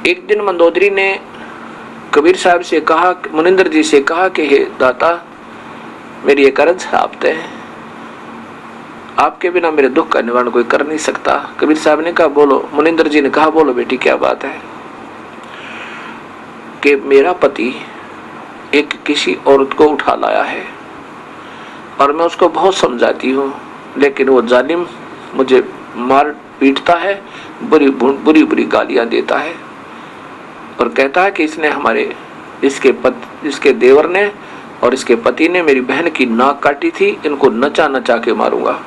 एक दिन मंदोदरी ने कबीर साहब से कहा, मुनिंदर जी से कहा कि हे दाता, मेरी एक अर्ज है आपसे, आपके बिना मेरे दुख का निवारण कोई कर नहीं सकता। कबीर साहब ने कहा बोलो। मुनिंदर जी ने कहा बोलो बेटी क्या बात है। कि मेरा पति एक किसी औरत को उठा लाया है और मैं उसको बहुत समझाती हूँ, लेकिन वो जालिम मुझे मार पीटता है, बुरी बुरी गालियां देता है और कहता है कि इसके देवर ने और इसके पति ने मेरी बहन की नाक काटी थी, इनको नचा नचा के मारूंगा।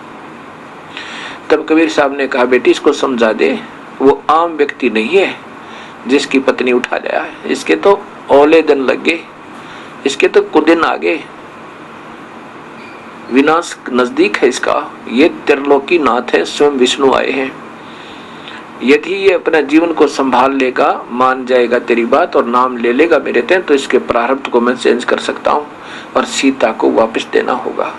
तब कबीर साहब ने कहा बेटी इसको समझा दे, वो आम व्यक्ति नहीं है जिसकी पत्नी उठा लाया है, इसके तो औले दिन लग गए, इसके तो कुदिन आ गए, विनाश नजदीक है इसका। ये त्रिलोकी नाथ है, स्वयं विष्णु आए हैं। यदि ये अपना जीवन को संभाल लेगा, मान जाएगा तेरी बात और नाम ले लेगा मेरे तें, तो इसके प्रारब्ध को मैं चेंज कर सकता हूं और सीता को वापस देना होगा।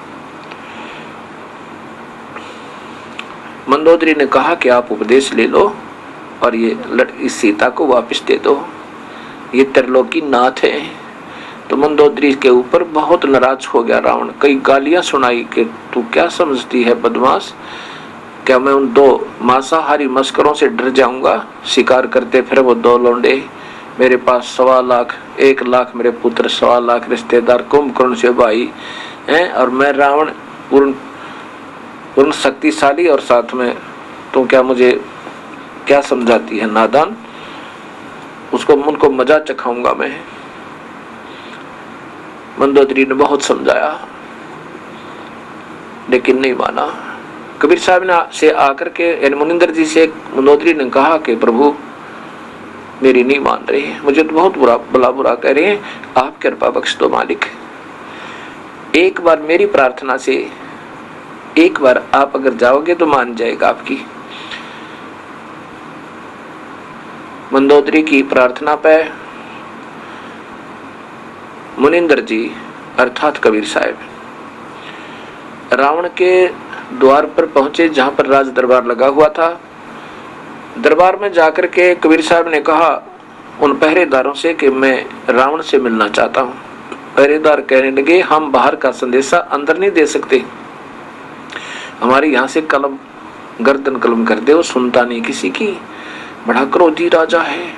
मंदोदरी ने कहा कि आप उपदेश ले लो और ये इस सीता को वापस दे दो, ये त्रिलोकी नाथ है। तो मंदोदरी के ऊपर बहुत नाराज हो गया रावण, कई गालियां सुनाई कि तू क्या समझती है बदमाश, क्या मैं उन दो मांसाहारी मस्करों से डर जाऊंगा? शिकार करते फिर वो दो लौंडे, मेरे पास 1.25 लाख 1 लाख मेरे पुत्र, 1.25 लाख रिश्तेदार, कुंभकर्ण से भाई हैं, और मैं रावण पूर्ण शक्तिशाली, और साथ में तू क्या मुझे क्या समझाती है नादान, उनको मजा चखाऊंगा मैं। मंदोदरी ने बहुत समझाया लेकिन नहीं माना। कबीर साहब ने से आकर के मुनिंदर जी से मंदोदरी ने कहा कि प्रभु मेरी नहीं मान रही है, मुझे तो बहुत बुरा कह रहे हैं, आप कृपा बख्श दो मालिक। एक बार मेरी प्रार्थना से एक बार आप अगर जाओगे तो मान जाएगा आपकी। मंदोदरी की प्रार्थना पे मुनिंदर जी अर्थात कबीर साहब रावण के द्वार पर पहुंचे, जहां पर राज दरबार लगा हुआ था। दरबार में जाकर के कबीर साहब ने कहा उन पहरेदारों से कि मैं रावण से मिलना चाहता हूं। पहरेदार कहने लगे हम बाहर का संदेशा अंदर नहीं दे सकते, हमारे यहाँ से कलम गर्दन कलम कर दे, वो सुनता नहीं किसी की, बड़ा क्रोधी राजा है,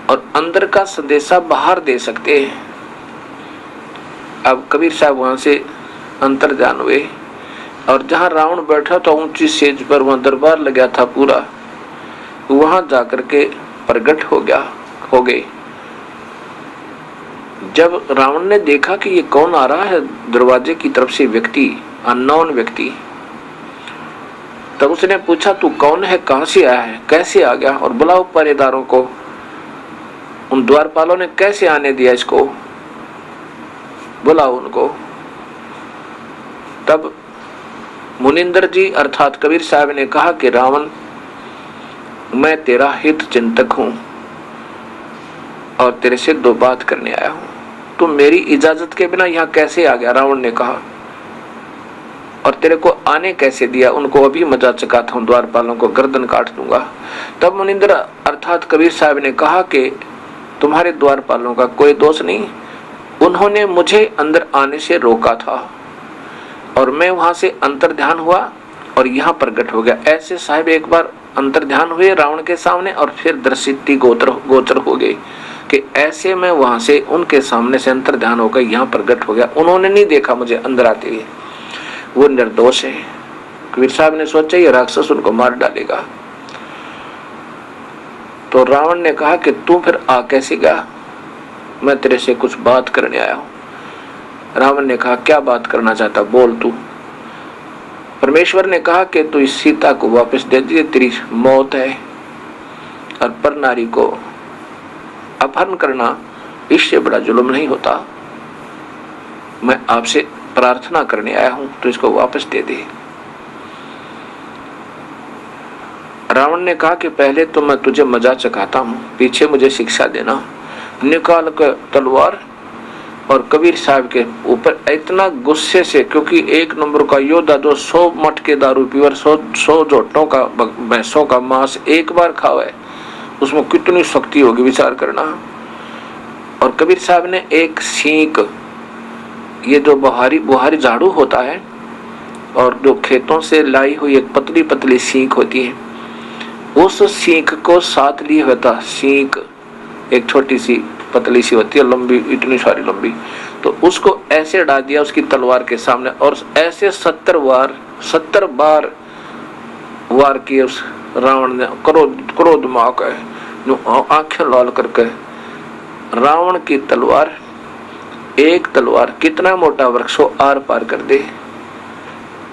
और अंदर का संदेशा बाहर दे सकते हैं। अब कबीर साहब वहां से अंतर ध्यान हुए और जहां रावण बैठा था ऊंची सेज पर, वहां दरबार लगा था पूरा, वहां जाकर के प्रकट हो गए। जब रावण ने देखा कि ये कौन आ रहा है दरवाजे की तरफ से व्यक्ति, अननोन व्यक्ति, तब उसने पूछा तू कौन है, कहां से आया है, कैसे आ गया, और बुलाओ पहरेदारों को। उन द्वारपालों ने कैसे आने दिया इसको, बुलाओ उनको। तब मुनिंदर जी अर्थात कबीर साहब ने कहा कि रावण मैं तेरा हित चिंतक हूं और तेरे से 2 बात करने आया हूं, तू मेरी इजाजत के बिना यहां कैसे आ गया? रावण ने कहा, और तेरे को आने कैसे दिया? उनको अभी मजा चखाता हूं, द्वारपालों को गर्दन काट दूंगा। तब मुनिंदर अर्थात कबीर साहब ने कहा कि तुम्हारे द्वारपालों का कोई दोष नहीं, उन्होंने मुझे अंदर आने से रोका था और मैं वहां से अंतर ध्यान हुआ और यहाँ प्रकट हो गया। ऐसे साहब एक बार अंतर ध्यान हुए रावण के सामने और फिर दृष्टि गोचर हो गई कि ऐसे मैं वहां से उनके सामने से अंतर ध्यान होकर यहाँ प्रकट हो गया। उन्होंने नहीं देखा मुझे अंदर आते हुए, वो निर्दोष है। कबीर साहब ने सोचा ये राक्षस उनको मार डालेगा। तो रावण ने कहा कि तू फिर आ कैसे गया? मैं तेरे से कुछ बात करने आया हूं। रावण ने कहा क्या बात करना चाहता, बोल तू। परमेश्वर ने कहा कि तू इस सीता को वापस दे दे, तेरी मौत है, और पर नारी को अपहरण करना इससे बड़ा जुल्म नहीं होता। मैं आपसे प्रार्थना करने आया हूं, तो इसको वापस दे दे। रावण ने कहा कि पहले तो मैं तुझे मजा चखाता हूं, पीछे मुझे शिक्षा देना। निकाल कर तलवार और कबीर साहब के ऊपर इतना गुस्से से, क्योंकि 1 नंबर का योद्धा जो 100 मटके दारू पीवर 100 जोटों का भैंसों का मांस एक बार खावे, उसमें कितनी शक्ति होगी, विचार करना। और कबीर साहब ने एक सींक, ये जो बुहारी झाड़ू होता है और जो खेतों से लाई हुई एक पतली पतली सींक होती है, उस सींक को साथ लिए हुआ था। सींक एक छोटी सी पतली सी होती है, लंबी, इतनी सारी लंबी, तो उसको ऐसे डाल दिया उसकी तलवार के सामने और ऐसे 70 बार वार किए उस रावण ने। क्रोध में आकर जो आंखें लाल करके रावण की तलवार, एक तलवार कितना मोटा वृक्ष हो आर पार कर दे।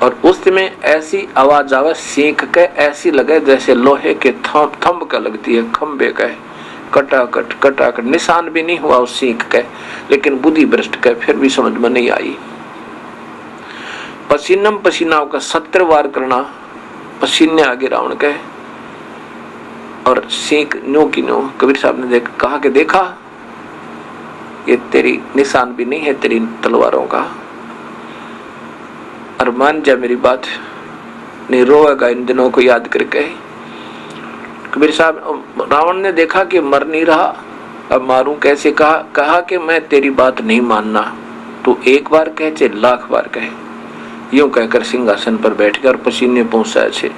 और उस में ऐसी आवाज आवे, सींक के ऐसी लगे जैसे लोहे के थंब का लगती है, खंबे का, कटाकट कटाकट, निशान भी नहीं हुआ उस सींक के, लेकिन बुद्धि भ्रष्ट के फिर भी समझ में नहीं आई। पसीनम पसीना का 70 वार करना, पसीने आगे रावण के, और सींक न्यो की न्यो। कबीर साहब ने कहा कि देखा, ये तेरी निशान भी नहीं है तेरी तलवारों का, और मान जा मेरी बात, नहीं रोएगा इन दिनों को याद करके। कबीर साहब, रावण ने देखा कि मर नहीं रहा, अब मारूं कैसे। कहा कि मैं तेरी बात नहीं मानना, तू एक बार कहे चाहे 1,00,000 बार कहे। यूं कहकर सिंहासन पर बैठ गया और पसीने पहुंचा छे।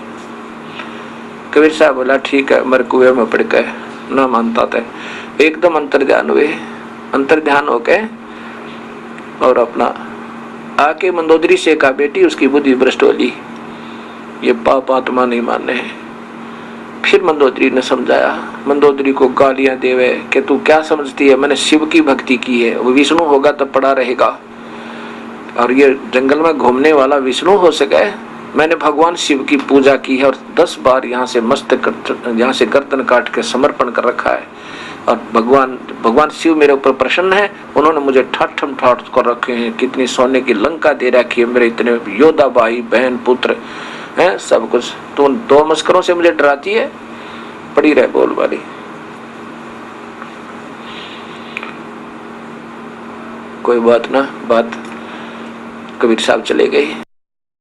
कबीर साहब बोला ठीक है, मर कुएं में पड़ गए, न मानता था। एकदम अंतर्ध्यान हुए, अंतर्ध्यान होके और अपना आके मंदोदरी से कहा, बेटी उसकी बुद्धि भ्रष्ट होली, ये पाप आत्मा नहीं मानने हैं। फिर मंदोदरी ने समझाया, मंदोदरी को गालियां देवे कि तू क्या समझती है, मैंने शिव की भक्ति की है, वो विष्णु होगा तो पड़ा रहेगा, और ये जंगल में घूमने वाला विष्णु हो सके। मैंने भगवान शिव की पूजा की है और 10 बार यहाँ से गर्दन काट के समर्पण कर रखा है, और भगवान शिव मेरे ऊपर प्रसन्न है। उन्होंने मुझे ठाठ कर रखे हैं, कितनी सोने की लंका दे रखी है, मेरे इतने योद्धा भाई बहन पुत्र हैं, सब कुछ। तो उन 2 मस्करों से मुझे डराती है, पड़ी रहे बोल वाली। कोई बात ना, बात कबीर साहब चले गए।